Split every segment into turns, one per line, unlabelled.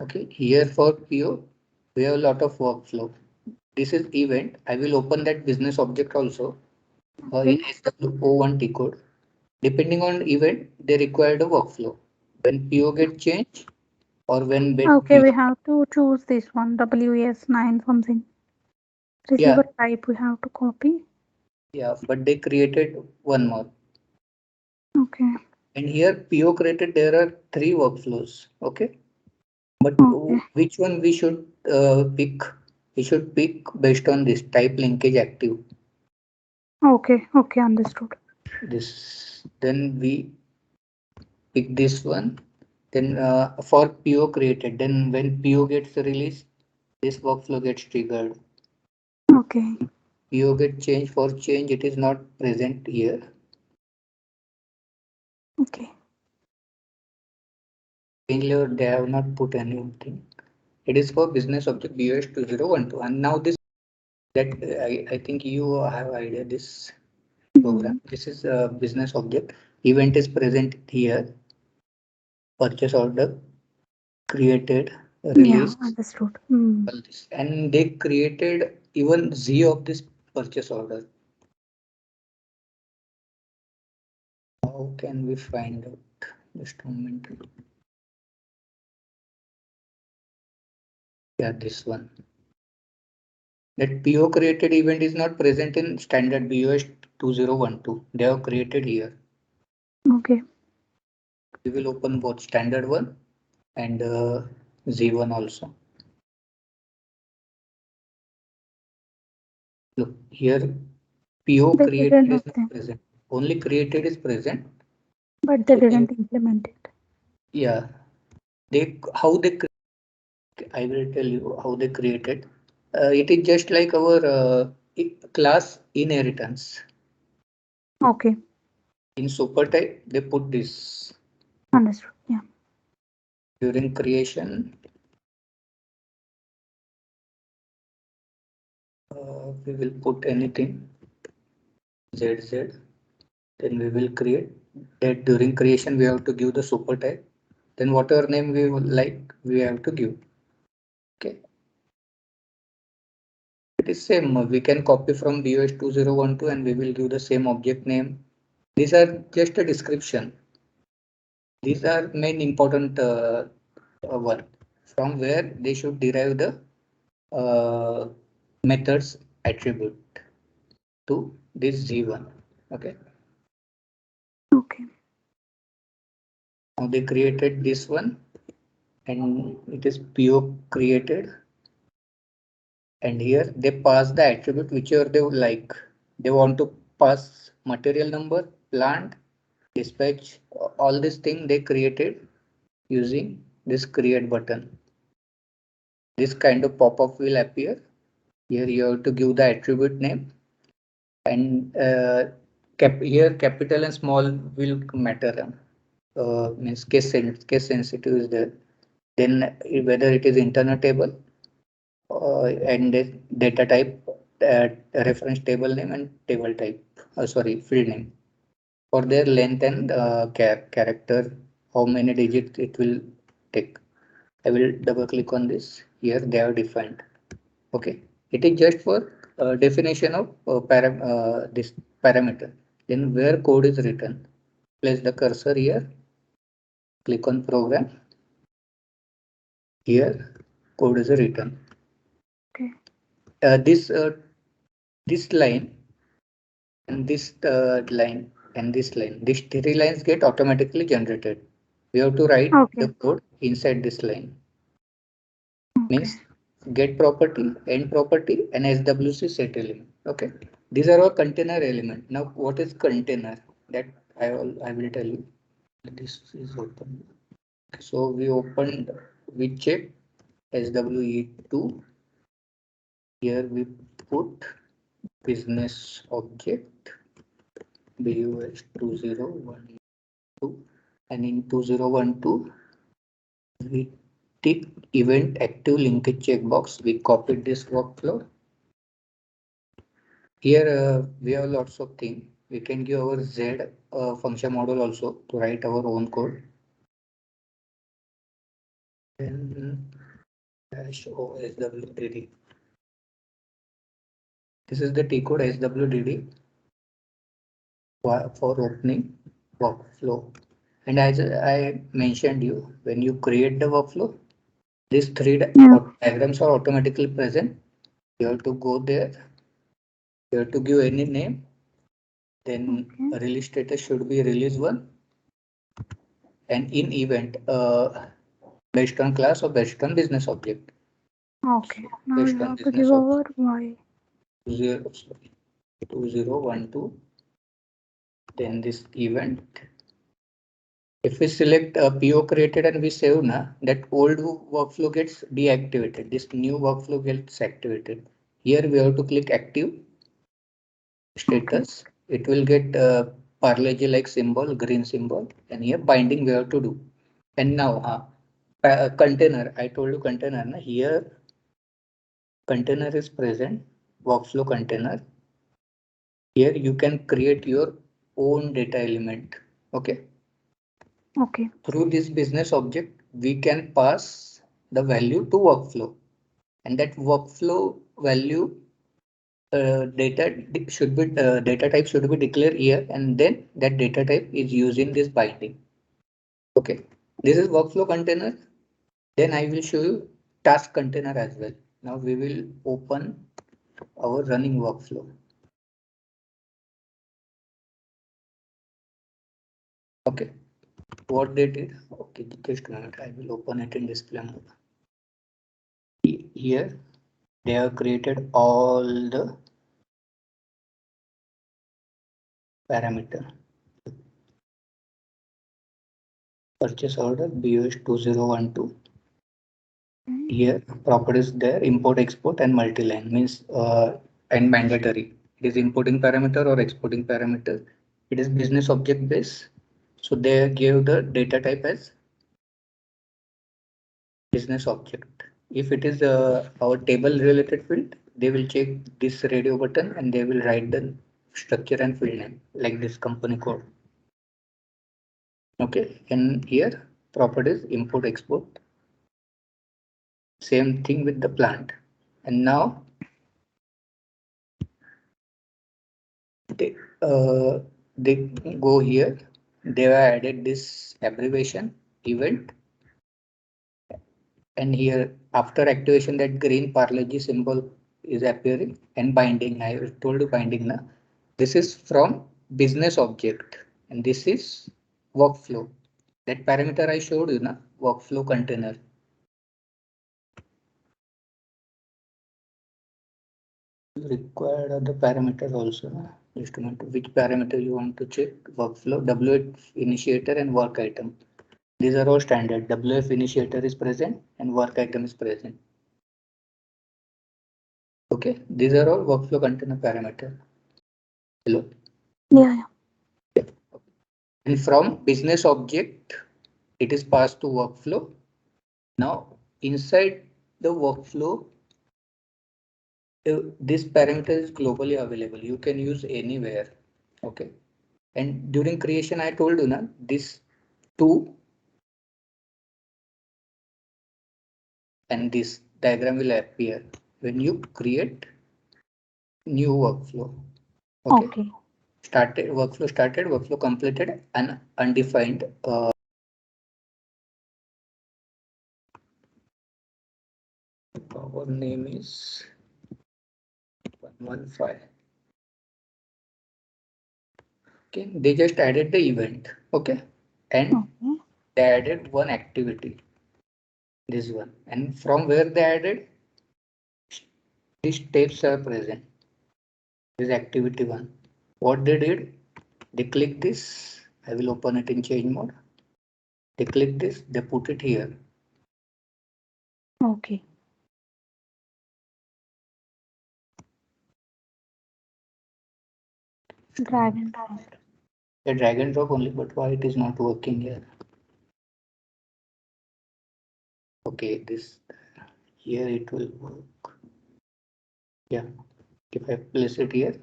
Okay, here for PO, we have a lot of workflow. This is event. I will open that business object also in
Okay.
SW01 code. Depending on event, they require the workflow. When PO get changed or when
Okay,
PO,
we have to choose this one, WS9 something.
yeah,
Receiver type we have to copy.
yeah, but they created one more.
Okay.
And here PO created, there are three workflows. Okay, but
Okay.
which one we should pick? We should pick based on this type linkage active.
Okay. Okay. Understood.
This then we pick this one. Then for PO created, then when PO gets released, this workflow gets triggered.
Okay.
PO get changed, for change, it is not present here.
Okay.
Change layer, they have not put anything. It is for business object BOS 2012. And now this that I think you have idea this program.
Mm.
This is a business object. Event is present here. Purchase order created,
Yeah.
release,
Understood. Mm.
all this. And they created even Z of this purchase order. How can we find out? Just a moment. Yeah, this one. That PO created event is not present in standard BOS 2012. They have created here.
Okay.
We will open both standard one and Z1 also. Look here, PO
They
created
created
is not
nothing,
present. Only created is present.
but they
So
didn't implement it.
yeah, they how they I will tell you how they created. It is just like our class inheritance.
Okay.
In super type, they put this
Understood. Yeah.
during creation. We will put anything ZZ. Then we will create that during creation. We have to give the super type. Then whatever name we would like, we have to give. Okay. It is same. We can copy from BOS 2012 and we will give the same object name. These are just a description. These are main important work from where they should derive the methods attribute to this Z1. Okay.
Okay.
Now they created this one and it is PO created. And here they pass the attribute whichever they would like. They want to pass material number, plant, dispatch, all this thing they created using this create button. This kind of pop-up will appear. Here you have to give the attribute name and here capital and small will matter. Means case sensitive is there. Then whether it is internal table and the data type, reference table name and table type. Sorry, field name for their length and character. How many digits it will take. I will double click on this. Here they are defined. Okay, it is just for definition of this parameter. Then where code is written, place the cursor here, click on program. Here code is written.
Okay.
This line and this line and this line, these three lines get automatically generated. We have to write the
Okay.
code inside this line.
Okay.
Means get property, end property, and SWC set element. Okay, these are all container element. Now, what is container? That I will tell you. This is open. So we opened, we check SWE2. Here we put business object BUS 2012, and in 2012 we tick event active linkage checkbox. We copied this workflow. Here we have lots of things. We can give our Z function model also to write our own code. Then dash O SWDD. This is the T code SWDD for opening workflow. And as I mentioned you, when you create the workflow, these three diagrams are automatically present. You have to go there. You have to give any name. Then release status should be release 1. And in event, based on class or based on business object.
Okay.
So
Now
based
you
on
have to
business
give
object,
over Y.
2012. Then this event. If we select a PO created and we save na, that old workflow gets deactivated. This new workflow gets activated. Here we have to click active status. It will get parallel like symbol, green symbol, and here binding we have to do. And now container, I told you container na, here container is present, workflow container. Here you can create your own data element. Okay.
Okay.
Through this business object, we can pass the value to workflow, and that workflow value data should be data type should be declared here, and then that data type is using this binding. Okay, this is workflow container. Then I will show you task container as well. Now we will open our running workflow. Okay, what they did? Okay, just a minute. I will open it in display mode. Here they have created all the parameter. Purchase order BOS 2012. Here properties there, import, export, and multi-line means and mandatory. It is importing parameter or exporting parameter. It is business object based. So they give the data type as business object. If it is our table related field, they will check this radio button and they will write the structure and field name like this company code. Okay, and here properties import, export. Same thing with the plant. And now they go here. They have added this abbreviation event, and here after activation that green parallel symbol is appearing, and binding. I told you binding now. This is from business object, and this is workflow. That parameter I showed you na, workflow container. Required other parameters also. Just a minute. Which parameter you want to check? Workflow, WF initiator, and work item. These are all standard. WF initiator is present and work item is present. Okay, these are all workflow container parameter. Hello.
Yeah.
And from business object, it is passed to workflow. Now inside the workflow, this parameter is globally available. You can use anywhere. Okay. And during creation, I told you na, this two and this diagram will appear when you create new workflow. Okay. Started, workflow completed, and undefined. Our name is 115. Okay, they just added the event. Okay, and they added one activity. This one, and from where they added, these steps are present. This activity one. What they did, they click this. I will open it in change mode. They click this, they put it here.
Okay. Drag and drop.
A drag and drop only, but why it is not working here? Okay, this here it will work. Yeah, if I place it here,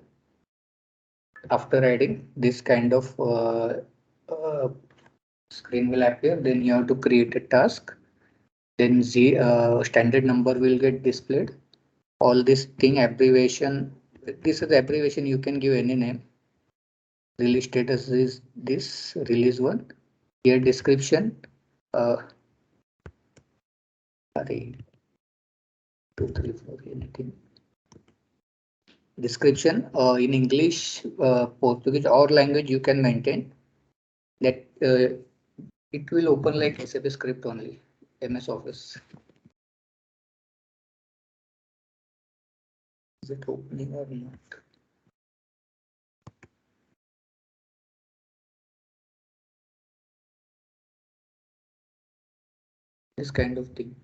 after adding this kind of screen will appear, then you have to create a task. Then standard number will get displayed. All this thing abbreviation, this is the abbreviation, you can give any name. Release status is this, release 1. Here description, 2, 3, 4, anything. Description in English, Portuguese or language you can maintain that it will open like SAP script only, MS Office. Is it opening or not? This kind of thing.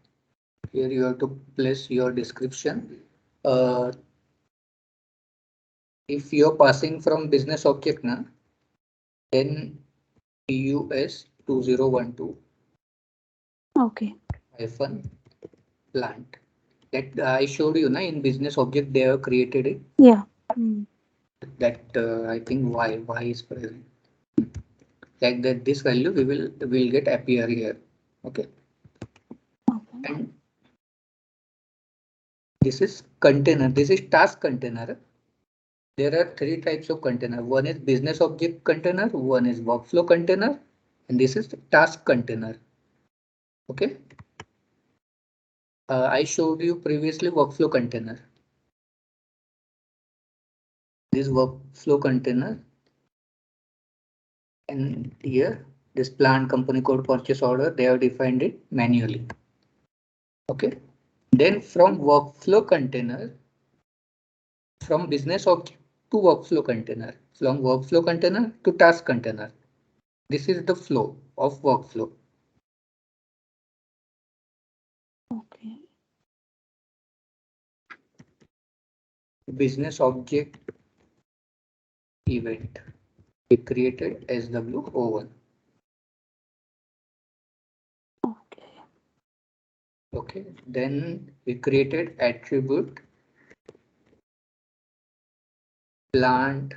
Here you have to place your description. If you're passing from business object now, then PUS 2012
Okay.
hyphen plant. That I showed you na, in business object they have created it.
Yeah.
That I think y is present. Like that, this value will get appear here. Okay. And this is container. This is task container. There are 3 types of container. One is business object container, one is workflow container, and this is task container. Okay. I showed you previously workflow container. This workflow container, and here this plant, company code, purchase order, they have defined it manually. Okay. Then from workflow container, from business object to workflow container, from workflow container to task container. This is the flow of workflow.
Okay.
Business object event. We created SW01.
Okay.
Okay. Then we created attribute plant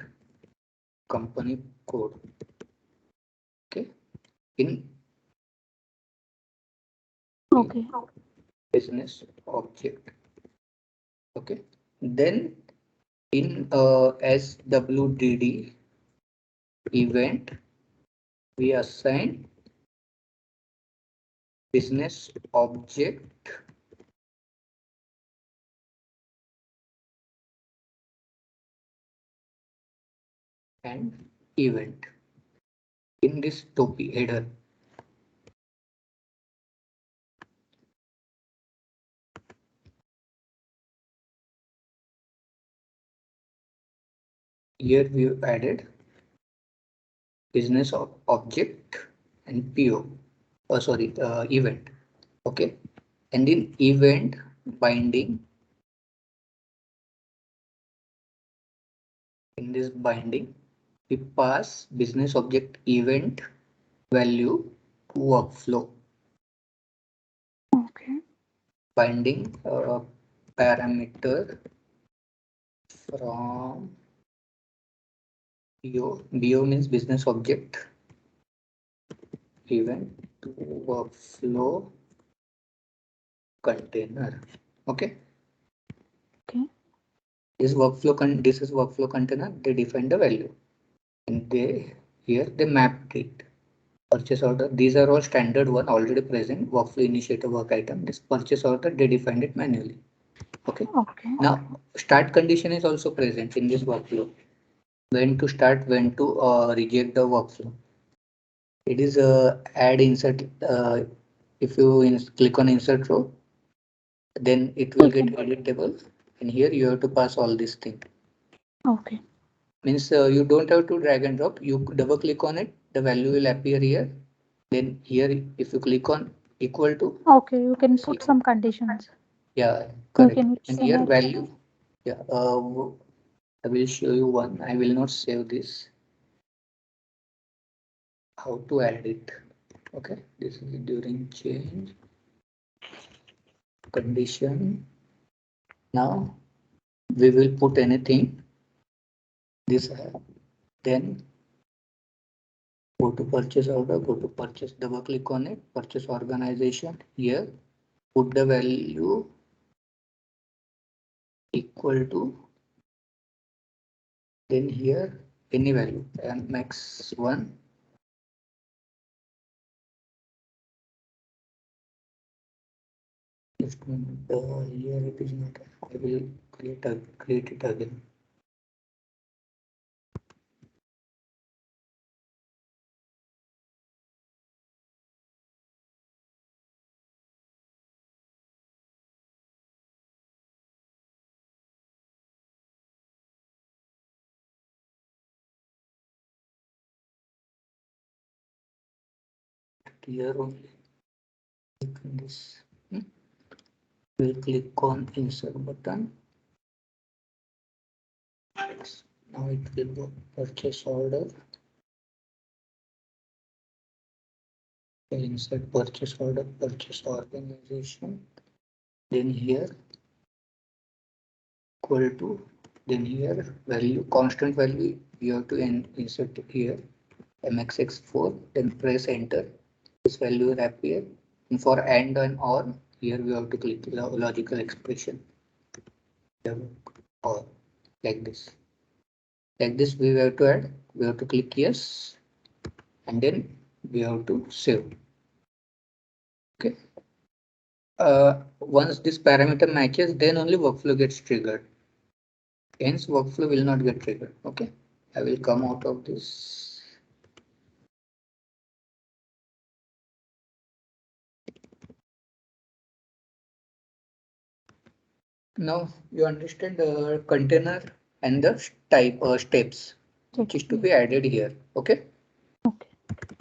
company code. Okay. In
Okay.
business object. Okay. Then in SWDD event, we assign business object and event in this topi header. Here we added business object and PO. Oh, sorry, event. Okay. And in event binding, in this binding, we pass business object event value to workflow.
Okay.
Binding parameter from BO. BO means business object event to workflow container. Okay.
Okay.
This is workflow container. They define the value, and they here they mapped it. Purchase order. These are all standard one already present. Workflow initiator work item. This purchase order they defined it manually. Okay.
Okay.
Now start condition is also present in this workflow. When to start, when to reject the workflow. It is add insert. If you click on insert row, then it will get editable. And here you have to pass all these things.
Okay.
Means you don't have to drag and drop. You double click on it, the value will appear here. Then here, if you click on equal to,
Okay. You can put some conditions.
yeah,
You
correct.
can use
And here
scenario.
value, yeah, I will show you one. I will not save this. How to add it? Okay, this is during change condition. Now we will put anything. This then go to purchase order, go to purchase, double click on it, purchase organization here. put the value equal to, then here any value and max 1. Just here it is not. I will create it again. Here only click on this. We'll click on insert button. Now it will go purchase order. Insert purchase order, purchase organization. Then here equal to, then here value, constant value, you have to insert here mxx4, then press enter. This value will appear. And for and or, here we have to click logical expression or like this. Like this we have to add, we have to click yes, and then we have to save. Okay. Once this parameter matches, then only workflow gets triggered. Hence workflow will not get triggered. Okay. I will come out of this. Now you understand the container and the type steps which is to be added here. Okay.
Okay.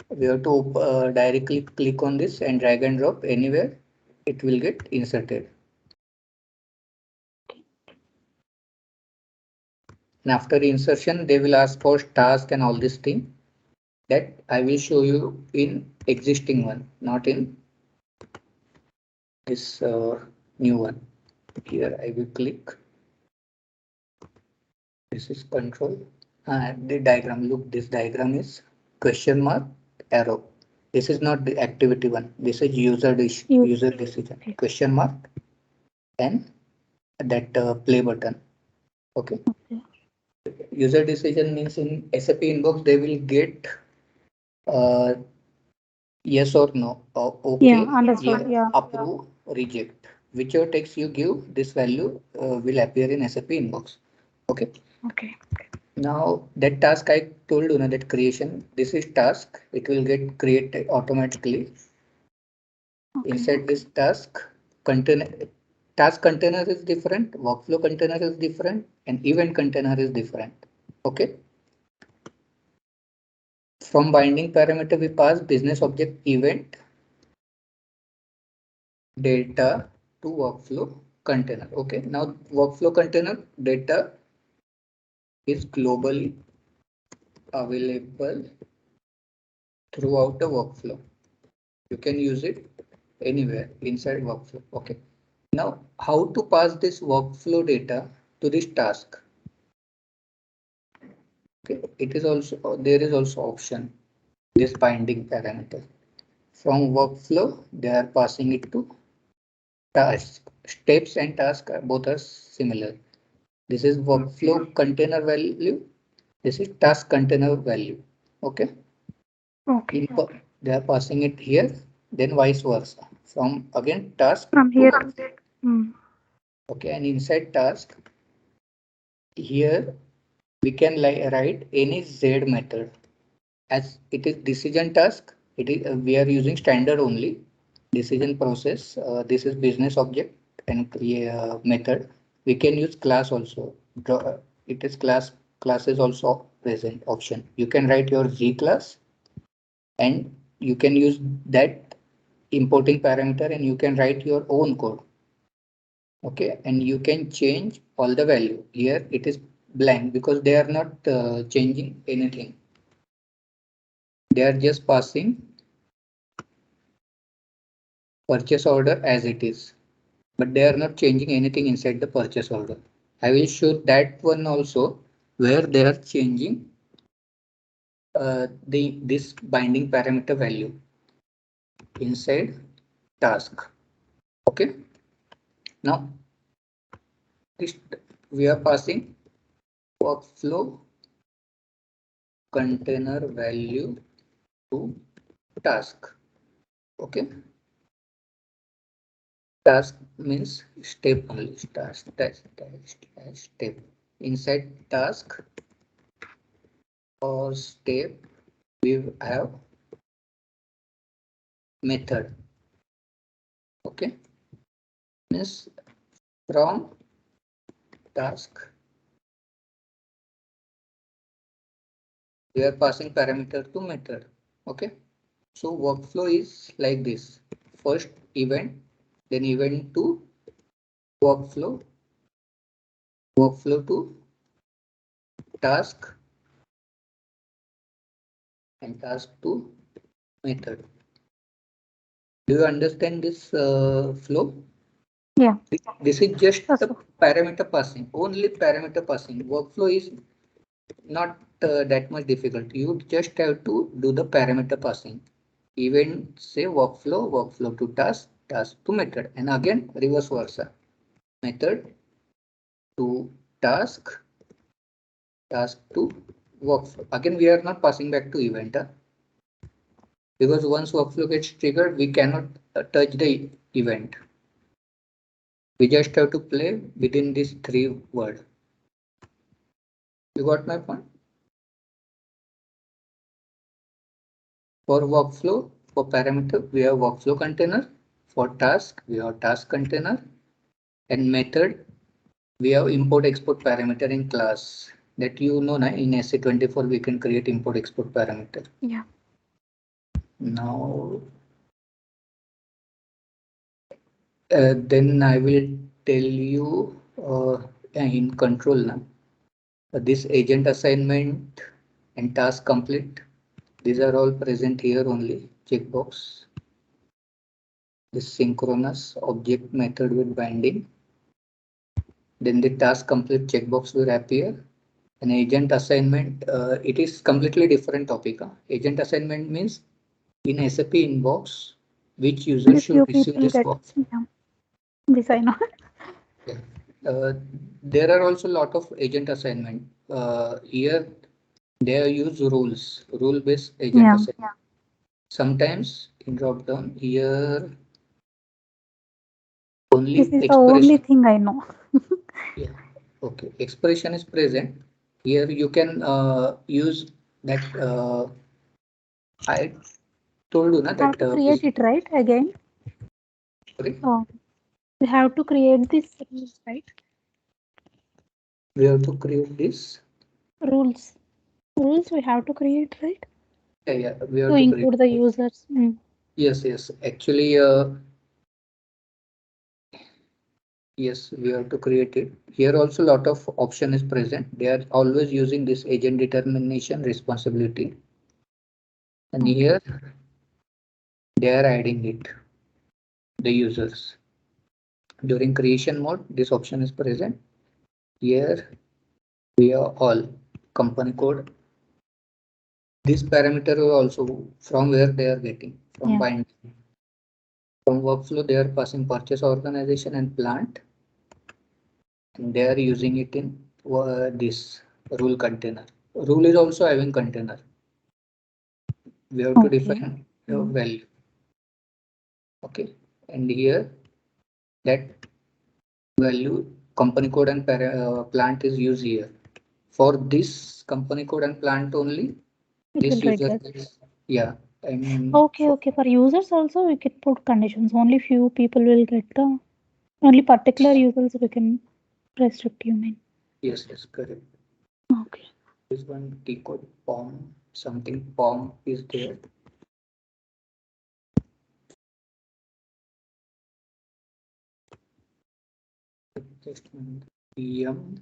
We have to directly click on this and drag and drop anywhere. It will get inserted. And after insertion, they will ask for task and all this thing that I will show you in existing one, not in this new one. Here I will click. This is control. The diagram. Look, this diagram is question mark arrow. This is not the activity one. This is user decision.
Okay.
Question mark and that play button. Okay. User decision means in SAP inbox they will get yes or no, okay,
Yeah, understood. Yeah.
approve, reject. Whichever text you give, this value will appear in SAP inbox. Okay.
Okay.
Now that task I told you now that creation, this is task. It will get created automatically.
Okay.
Inside this task container. Task container is different, workflow container is different, and event container is different. Okay. From binding parameter, we pass business object event data to workflow container. Okay. Now workflow container data is globally available throughout the workflow. You can use it anywhere inside workflow. Okay. Now how to pass this workflow data to this task? Okay. It is also, there is also option, this binding parameter. From workflow, they are passing it to task. Steps and task both are similar. This is workflow container value. This is task container value. Okay.
Okay.
They are passing it here, then vice versa. From again task
From here.
Okay, and inside task, here we can write any Z method. As it is decision task, it is we are using standard only. Decision process. This is business object and method. We can use class also. It is class is also present option. You can write your Z class and you can use that importing parameter and you can write your own code. Okay, and you can change all the value. Here it is blank because they are not changing anything. They are just passing purchase order as it is, but they are not changing anything inside the purchase order. I will show that one also where they are changing this binding parameter value inside task. Okay. Now this we are passing workflow container value to task. Okay. Task means step only. Step. Inside task or step, we have method. Okay. Means from task, we are passing parameter to method. Okay. So workflow is like this. First event, then event to workflow, workflow to task, and task to method. Do you understand this flow?
Yeah.
This is just
That's
the parameter passing, only parameter passing. Workflow is not that much difficult. You just have to do the parameter passing. Event say workflow, workflow to task, task to method, and again reverse versa. Method to task, task to workflow. Again, we are not passing back to event because once workflow gets triggered, we cannot touch the event. We just have to play within these three words. You got my point? For workflow, for parameter, we have workflow container. For task, we have task container. And method, we have import export parameter in class. That you know, in SA24 we can create import export parameter.
Yeah.
Now, then I will tell you in control now. This agent assignment and task complete. These are all present here only. Checkbox. This synchronous object method with binding. Then the task complete checkbox will appear. An agent assignment, it is completely different topic. Agent assignment means in SAP inbox, which user
Only few
should receive
people
this
get
box.
this, I know.
Yeah. There are also a lot of agent assignment. Here they use rules, rule-based agent assignment. Sometimes in drop down here only
This is the only
expression.
thing I know.
Yeah. Okay. Expression is present. Here you can use that. I told you na
Have
that.
to create it right again.
Sorry,
We have to create this rules, right?
we have to create this.
Rules. Rules we have to create, right?
Yeah, yeah, we
To
have to create.
include the users.
Yes, yes. Actually, yes, we have to create it. Here also a lot of option is present. They are always using this agent determination responsibility. And here they are adding it, the users. During creation mode, this option is present. Here we are all company code. This parameter is also from where they are getting from bind. From workflow, they are passing purchase organization and plant. And they are using it in this rule container. Rule is also having container. We have to define the value. Okay. And here that value company code and plant is used here. For this company code and plant only, this user is, yeah. And
Okay. For users also we can put conditions. Only few people will get the only particular users we can restrict, you mean?
yes, yes, correct.
Okay.
This one T code POM, something POM is there. Just one PM.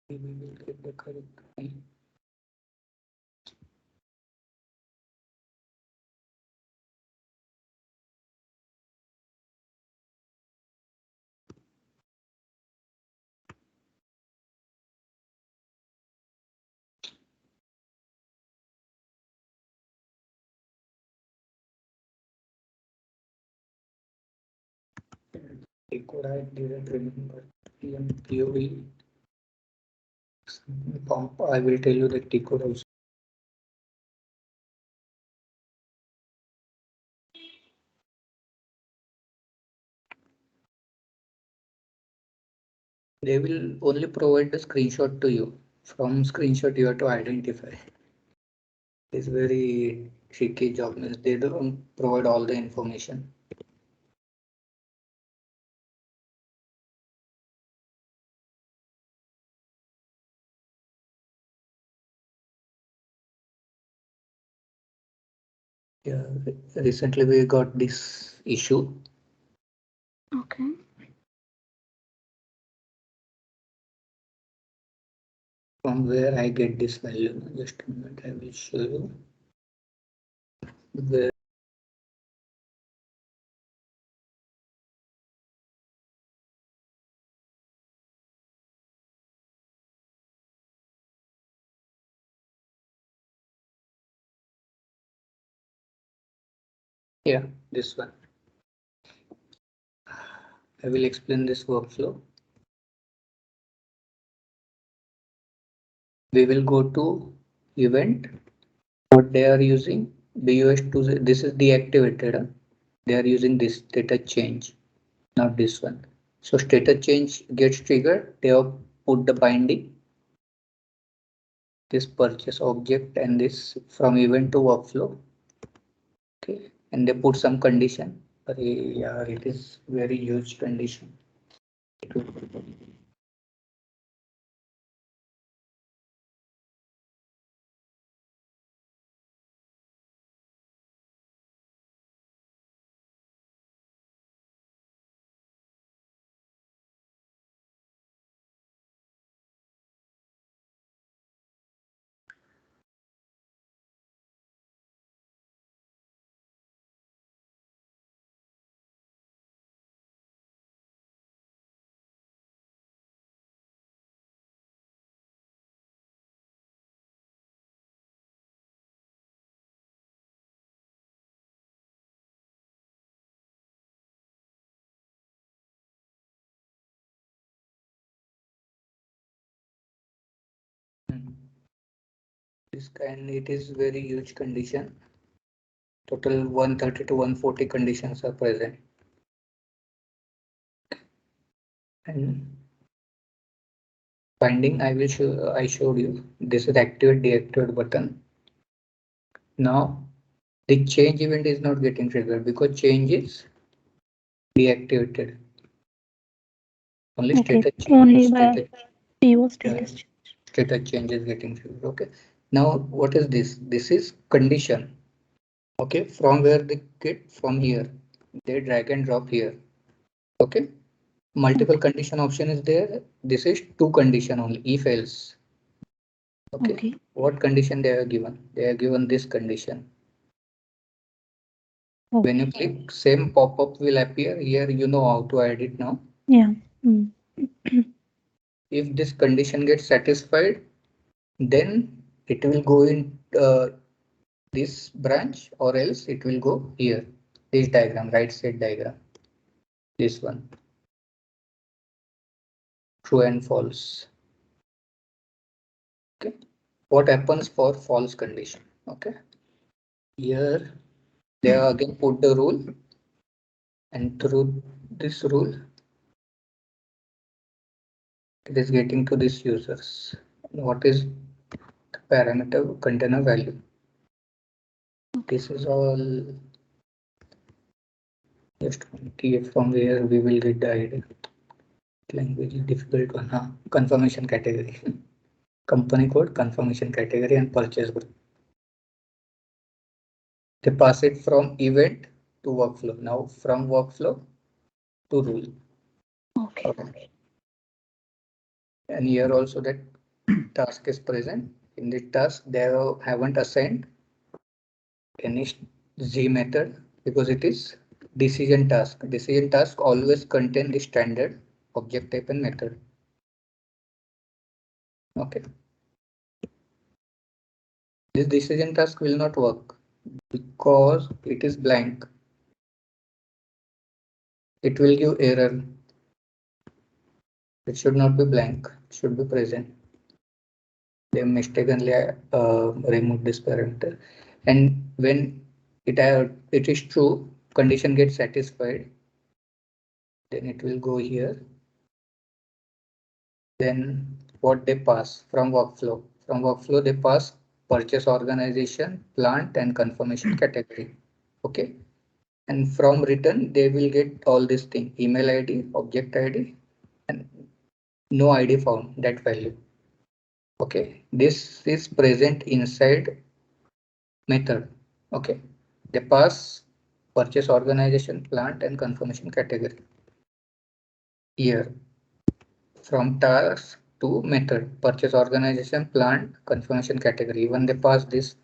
We will get the correct one. Code I didn't remember. POV. I will tell you the T code also. They will only provide the screenshot to you. From screenshot, you have to identify. It's very tricky job. Means they don't provide all the information. Yeah, recently we got this issue.
Okay.
From where I get this value. Just a moment, I will show you. Where yeah, this one. I will explain this workflow. We will go to event. What they are using, BUS2, this is deactivated. They are using this status change, not this one. So status change gets triggered. They have put the binding, this purchase object and this from event to workflow. Okay, and they put some condition. Yeah, it is very huge condition. This kind, it is very huge condition. Total 130 to 140 conditions are present. And binding, I showed you. This is activate deactivate button. Now the change event is not getting triggered because change is deactivated. Only
Okay.
status
Only
change,
by PO status change.
status change is getting triggered. Okay. Now what is this? This is condition. Okay. From where they get from here, they drag and drop here. Okay. Multiple condition option is there. This is two condition only. If else. Okay.
Okay.
What condition they are given? They are given this condition. When you click, same pop-up will appear here. You know how to add it now.
Yeah.
If this condition gets satisfied, then it will go in this branch, or else it will go here. This diagram, right side diagram. This one. True and false. Okay. What happens for false condition? Okay. Here they again put the rule, and through this rule it is getting to this users. What is the parameter container value? This is all just TF from where we will get the idea. Language is difficult one. Confirmation category. Company code, confirmation category, and purchase group. They pass it from event to workflow. Now from workflow to rule.
Okay.
And here also that task is present. In the task, they haven't assigned any Z method because it is decision task. Decision task always contain the standard object type and method. Okay. This decision task will not work because it is blank. it will give error. It should not be blank, it should be present. They mistakenly removed this parameter. And when it is true, condition gets satisfied, then it will go here. Then what they pass from workflow? From workflow, they pass purchase organization, plant, and confirmation category. Okay. And from return, they will get all these things: email ID, object ID, and no ID found, that value. Okay. This is present inside method. Okay. They pass purchase organization, plant, and confirmation category. Here, from task to method, purchase organization, plant, confirmation category. Even they pass this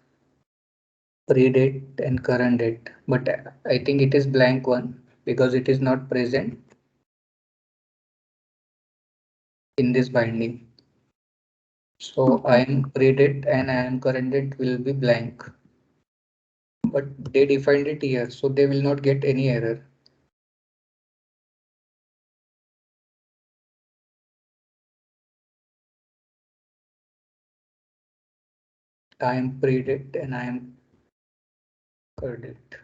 predate and current date, but I think it is blank one because it is not present in this binding. So I am predate and I am current date will be blank, but they defined it here, so they will not get any error. I am predate and I am current date.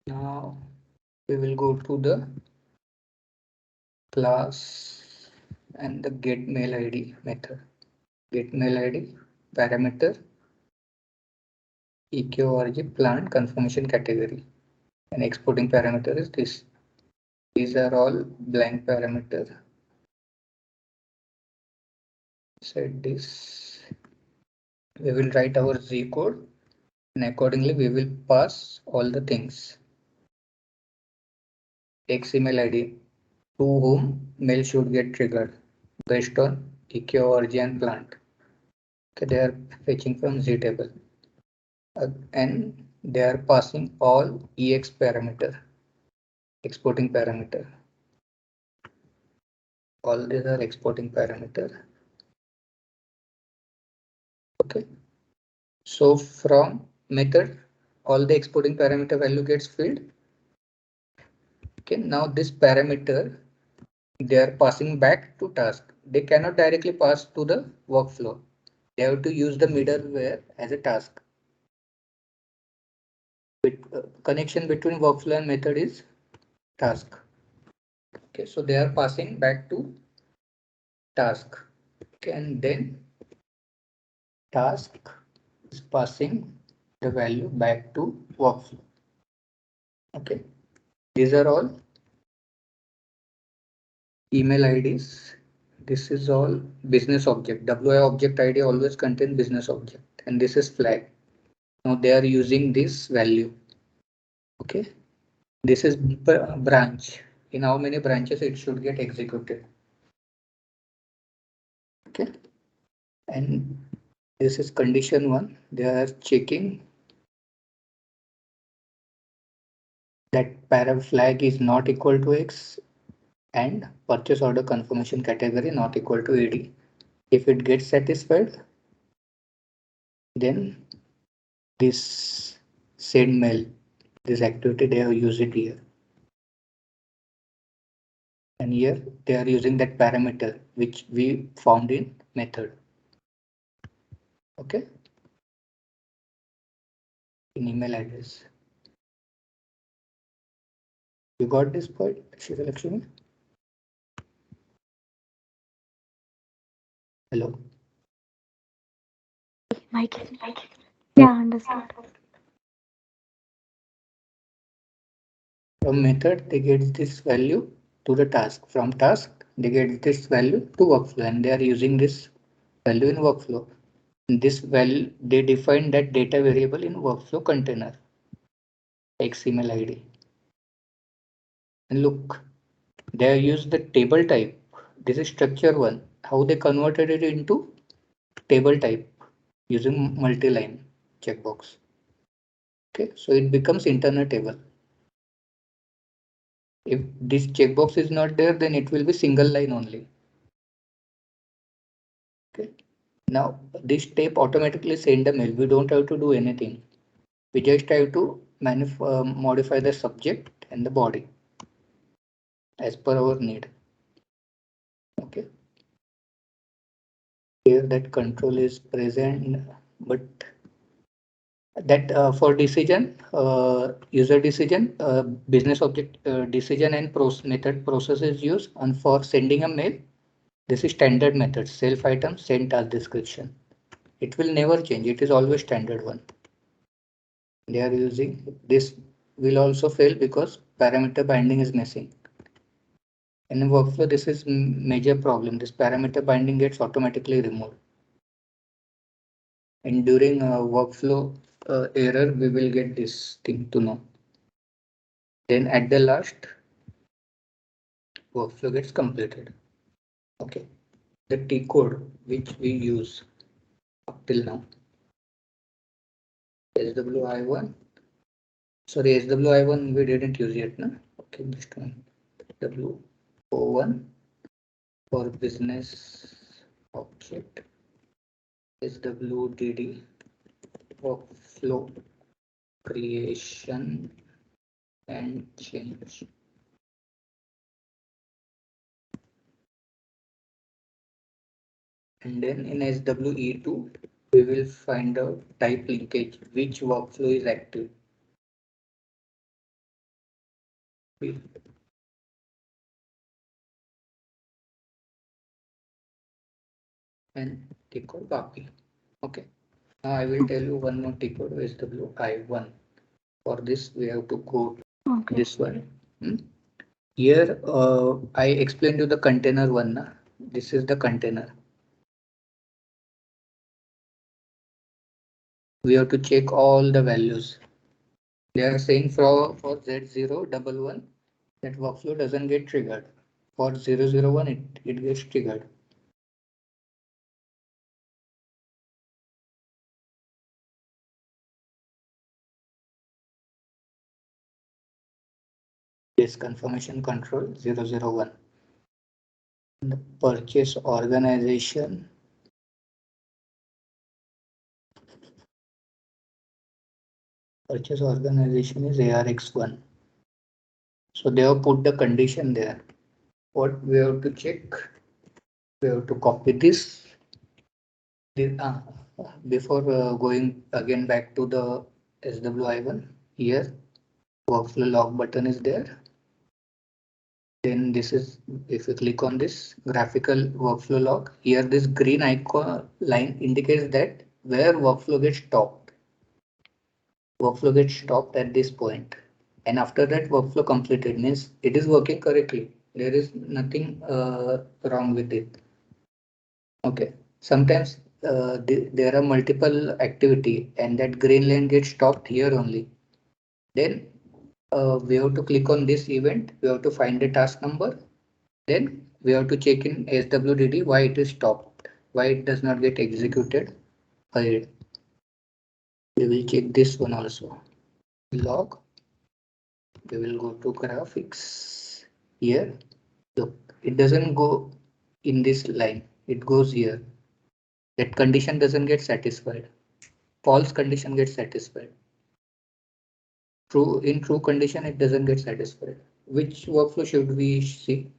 Now we will go to the class and the get mail ID method. Get mail ID parameter EQRG plant confirmation category, and exporting parameter is this. These are all blank parameter. Set this. We will write our Z code and accordingly we will pass all the things. X email ID to whom mail should get triggered based on EQRG and plant. Okay, they are fetching from Z table. And they are passing all EX parameter, exporting parameter. All these are exporting parameter. Okay. So from method, all the exporting parameter value gets filled. Okay. Now this parameter, they are passing back to task. They cannot directly pass to the workflow. They have to use the middleware as a task. Connection between workflow and method is task. Okay. So they are passing back to task. Okay. And then task is passing the value back to workflow. Okay, these are all email IDs. This is all business object. WI object ID always contain business object, and this is flag. Now they are using this value. Okay, this is branch. In how many branches it should get executed. Okay, and this is condition 1. They are checking that parent flag is not equal to X and purchase order confirmation category not equal to AD. If it gets satisfied, then this send mail, this activity they have used it here. And here they are using that parameter which we found in method. Okay. In email address. You got this point, Lakshmi? Hello.
Mike. Yeah, understood.
From method, they get this value to the task. From task, they get this value to workflow, and they are using this value in workflow. This value, they define that data variable in workflow container, XML ID. And look, they have used the table type. This is structure 1. How they converted it into table type using multi-line checkbox. Okay, so it becomes internal table. If this checkbox is not there, then it will be single line only. Okay. Now this step automatically send a mail. We don't have to do anything. We just have to modify the subject and the body as per our need. Okay. Here that control is present, but that for decision, user decision, business object decision and method process is used. And for sending a mail, this is standard method, self item sent as description. It will never change. It is always standard one. They are using this will also fail because parameter binding is missing. In workflow, this is major problem. This parameter binding gets automatically removed. And during workflow error, we will get this thing to know. Then at the last, workflow gets completed. Okay. The T code which we use up till now. SWI1. Sorry, SWI1 we didn't use yet, no? Okay, this one. WO1 for business object. SWDD workflow creation and change. And then in SWE2, we will find out type linkage, which workflow is active. And T code BAPI. Okay. Now I will tell you one more T code SWI1. For this, we have to go to this one. Here, I explained you the container one. Na? This is the container. We have to check all the values. They are saying for Z011 that workflow doesn't get triggered. For 001, it gets triggered. This confirmation control 001. The purchase organization. Purchase organization is ARX1. So they have put the condition there. What we have to check? We have to copy this. Before going again back to the SWI1, here workflow log button is there. Then this is, if you click on this graphical workflow log, here this green icon line indicates that where workflow gets stopped. Workflow gets stopped at this point. And after that workflow completed means it is working correctly. There is nothing wrong with it. Okay. Sometimes there are multiple activity and that green line gets stopped here only. Then we have to click on this event. We have to find the task number. Then we have to check in SWDD why it is stopped, why it does not get executed ahead. We will check this one also. Log. We will go to graphics here. Look, it doesn't go in this line. It goes here. That condition doesn't get satisfied. False condition gets satisfied. True, in true condition, it doesn't get satisfied. Which workflow should we see?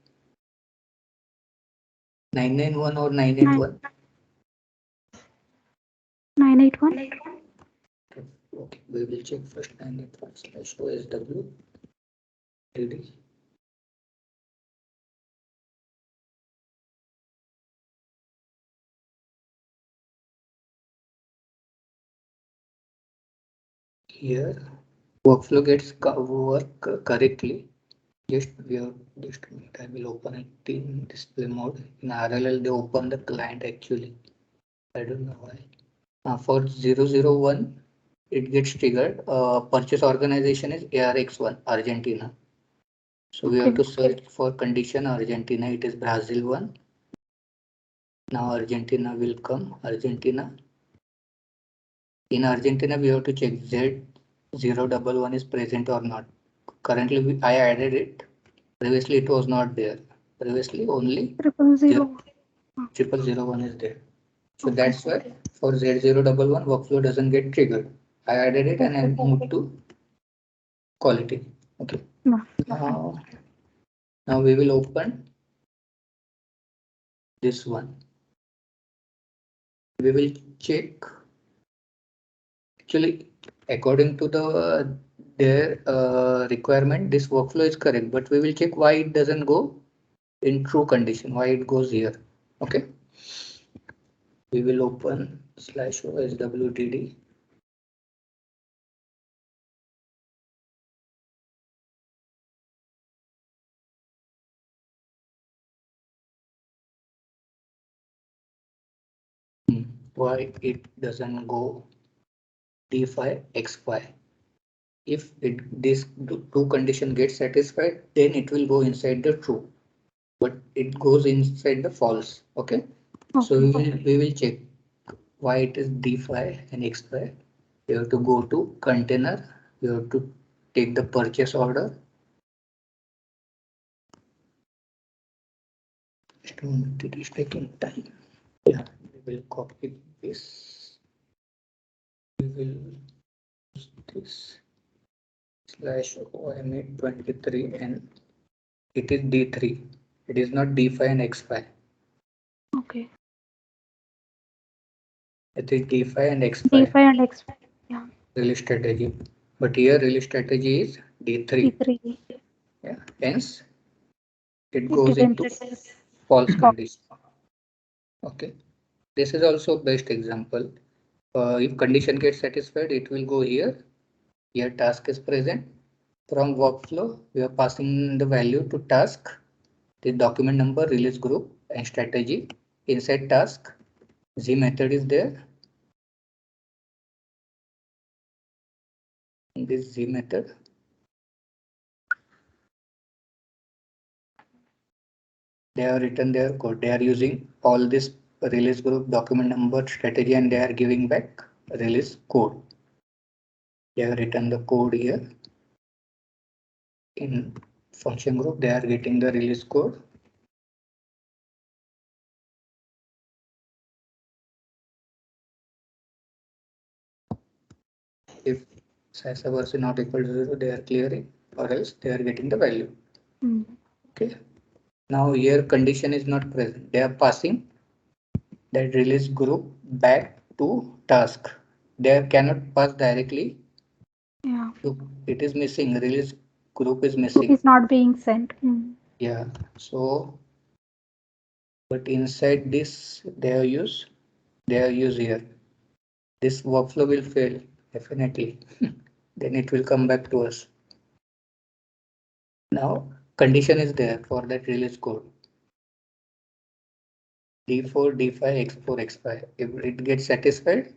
991 or 981?
981.
Okay, we will check first 981/OSW. DD. Here, workflow gets work correctly. Just we have just a minute. I will open it in display mode. In RLL, they open the client actually. I don't know why. For 001, it gets triggered. Purchase organization is ARX1, Argentina. So we have to search for condition Argentina. It is Brazil 1. Now Argentina will come. Argentina. In Argentina, we have to check Z011 is present or not. Currently, I added it. Previously, it was not there. Previously, only 0001 is there. So that's why for Z011, workflow doesn't get triggered. I added it and I moved to quality. Okay.
No.
Now we will open this one. We will check. Actually, according to their requirement, this workflow is correct, but we will check why it doesn't go in true condition, why it goes here. Okay. We will open /oswtd. Why it doesn't go D5 X5? If this two condition gets satisfied, then it will go inside the true, but it goes inside the false. Okay. So we will check why it is D5 and X5. You have to go to container. You have to take the purchase order. It is taking time. Yeah, we will copy this. We will use this /OM823 and it is D3. It is not D5 and X5.
Okay.
It is D5 and X5.
D5 and X5. Yeah.
Release strategy. But here release strategy is D3.
D3.
Yeah. Hence it goes into false
False.
condition. Okay. This is also best example. If condition gets satisfied, it will go here. Here task is present. From workflow, we are passing the value to task, the document number, release group, and strategy. Inside task, Z method is there. In this Z method, they have written their code. They are using all this release group, document number, strategy, and they are giving back release code. They have written the code here. In function group, they are getting the release code. If size is not equal to 0, they are clearing, or else they are getting the value. Okay. Now here condition is not present. They are passing that release group back to task. They cannot pass directly.
Yeah.
So it is missing. Release group is missing.
It is not being sent.
Yeah. So, but inside this they have used here. This workflow will fail definitely. Then it will come back to us. Now condition is there for that release code. D4, D5, X4, X5. If it gets satisfied,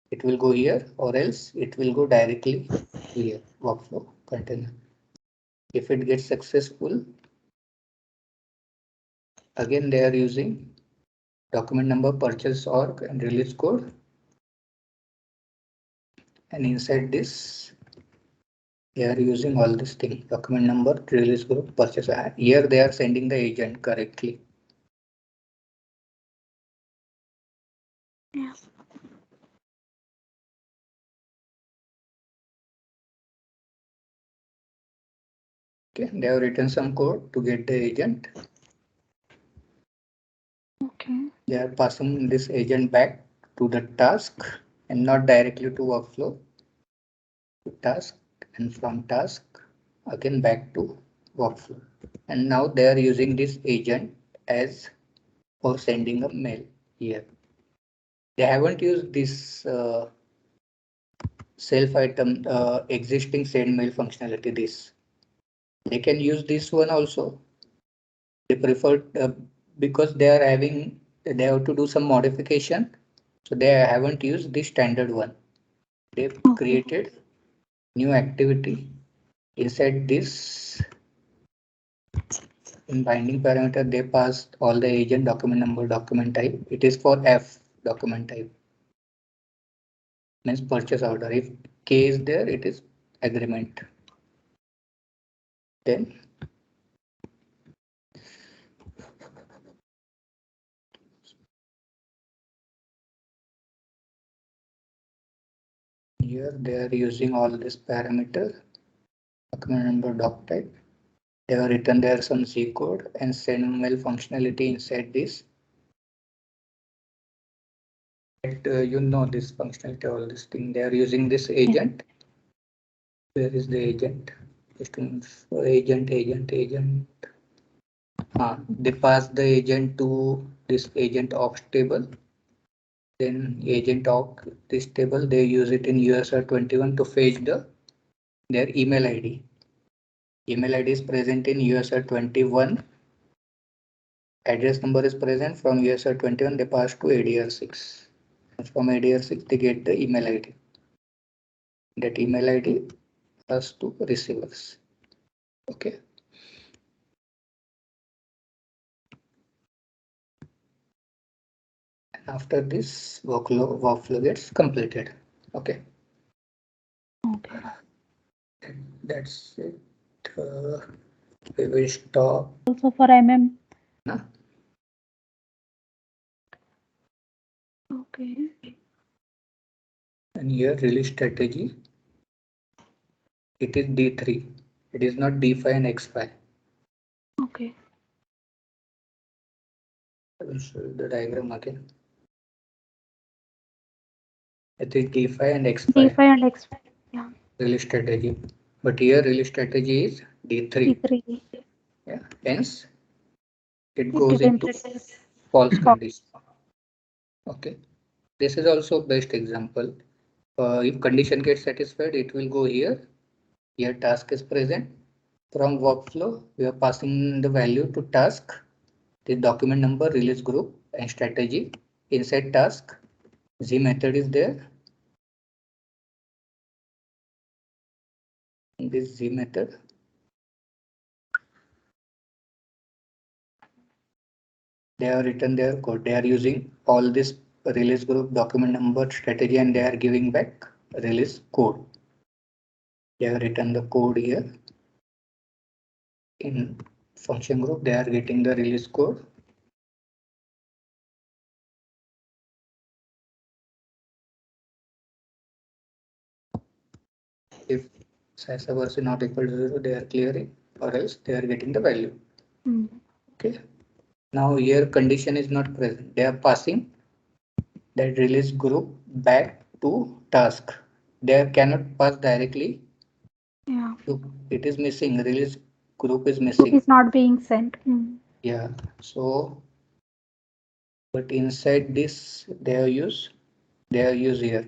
it will go here, or else it will go directly here, workflow container. If it gets successful, again they are using document number, purchase org, and release code. And inside this, they are using all this thing, document number, release group, purchase. Here they are sending the agent correctly.
Yeah.
Okay, they have written some code to get the agent.
Okay.
They are passing this agent back to the task and not directly to workflow. To task, and from task again back to workflow. And now they are using this agent as for sending a mail here. They haven't used this self item existing send mail functionality. They can use this one also. They prefer because they have to do some modification, so they haven't used the standard one. They've created new activity inside this. In binding parameter, they passed all the agent, document number, document type. It is for F document type. Means purchase order. If K is there, it is agreement. Then Here they are using all this parameter, document number, doc type. They have written there some C code and send mail functionality inside this. You know this functionality, all this thing. They are using this agent. Where is the agent? Agent. They pass the agent to this agent ops table. Then agent of this table, they use it in USR21 to fetch their email ID. Email ID is present in USR21. Address number is present from USR21. They pass to ADR6. From ADR6, they get the email ID. That email ID pass to receivers. Okay. After this, workflow gets completed. Okay.
Okay.
That's it. We will stop.
Also for MM.
Nah.
Okay.
And here release strategy. It is D3. It is not D5 and X5.
Okay.
I will show you the diagram again. It is D5 and X5.
D5 and X5. Yeah.
Release strategy. But here release strategy is D3.
D3.
Yeah. Hence, it
It
goes into
didn't
false condition. Okay. This is also best example. If condition gets satisfied, it will go here. Here task is present. From workflow, we are passing the value to task, the document number, release group, and strategy. Inside task, Z method is there. This Z method. They have written their code. They are using all this release group, document number, strategy, and they are giving back release code. They have written the code here. In function group, they are getting the release code. If size is not equal to 0, they are clearing, or else they are getting the value. Okay. Now here condition is not present. They are passing that release group back to task. They cannot pass directly.
Yeah.
It is missing. Release group is
Group
missing.
is not being sent.
Yeah. So, but inside this, they have used here.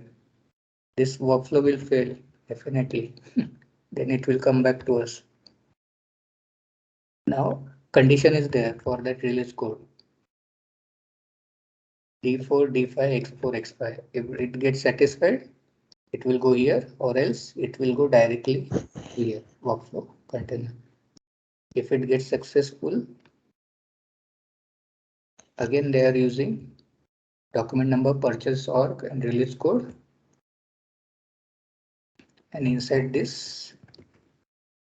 This workflow will fail definitely. Then it will come back to us. Now condition is there for that release code. D4, D5, X4, X5. If it gets satisfied, it will go here, or else it will go directly here, workflow container. If it gets successful, again they are using document number, purchase org, and release code. And inside this,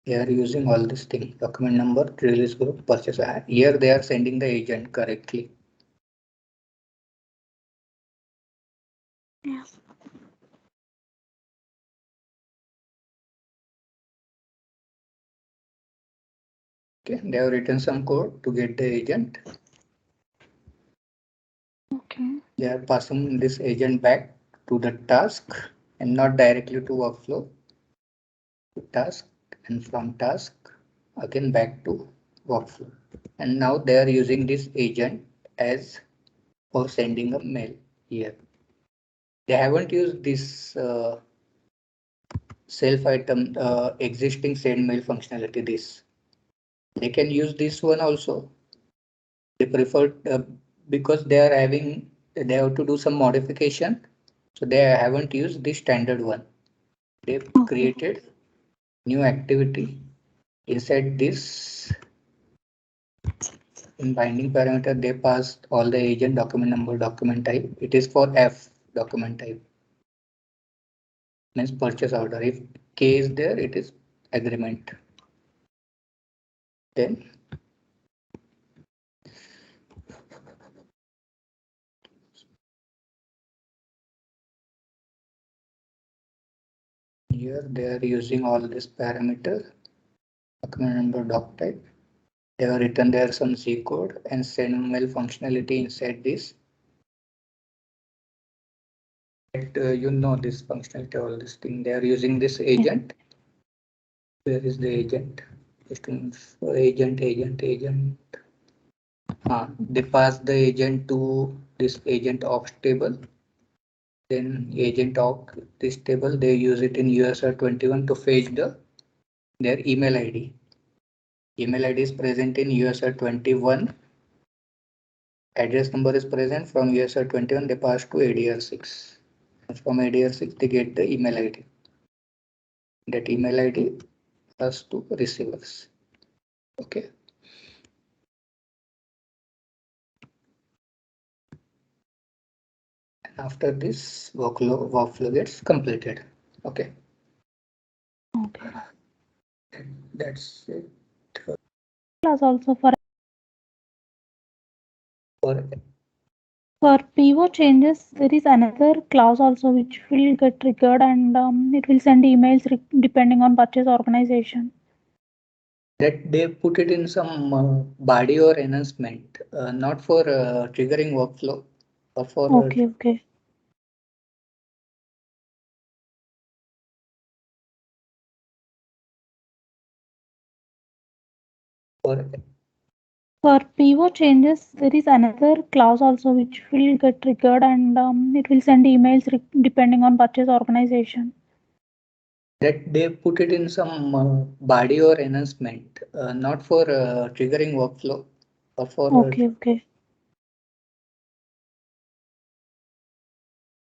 they are using all this thing, document number, release group, purchase. Here they are sending the agent correctly.
Yeah.
Okay, they have written some code to get the agent.
Okay.
They are passing this agent back to the task and not directly to workflow. To task, and from task again back to workflow. And now they are using this agent as for sending a mail here. They haven't used this self item existing send mail functionality. They can use this one also. They prefer because they have to do some modification, so they haven't used the standard one. They've created new activity inside this. In binding parameter, they passed all the agent, document number, document type. It is for F document type. Means purchase order. If K is there, it is agreement. Then here they are using all this parameter, document number, doc type. They have written there some C code and SML functionality inside this. You know this functionality, all this thing. They are using this agent. Where is the agent? Agent. They pass the agent to this agent ops table. Then agent of this table, they use it in USR21 to fetch their email ID. Email ID is present in USR21. Address number is present from USR21. They pass to ADR6. From ADR6, they get the email ID. That email ID pass to receivers. Okay. And after this, workflow gets completed. Okay.
Okay.
That's it.
Class also for
For
PO changes, there is another clause also which will get triggered and it will send emails depending on purchase organization.
that they put it in some BADI or enhancement, not for triggering workflow, or for
Okay. For PO changes, there is another clause also which will get triggered and it will send emails depending on purchase organization.
that they put it in some BADI or enhancement, not for triggering workflow, or for
Okay.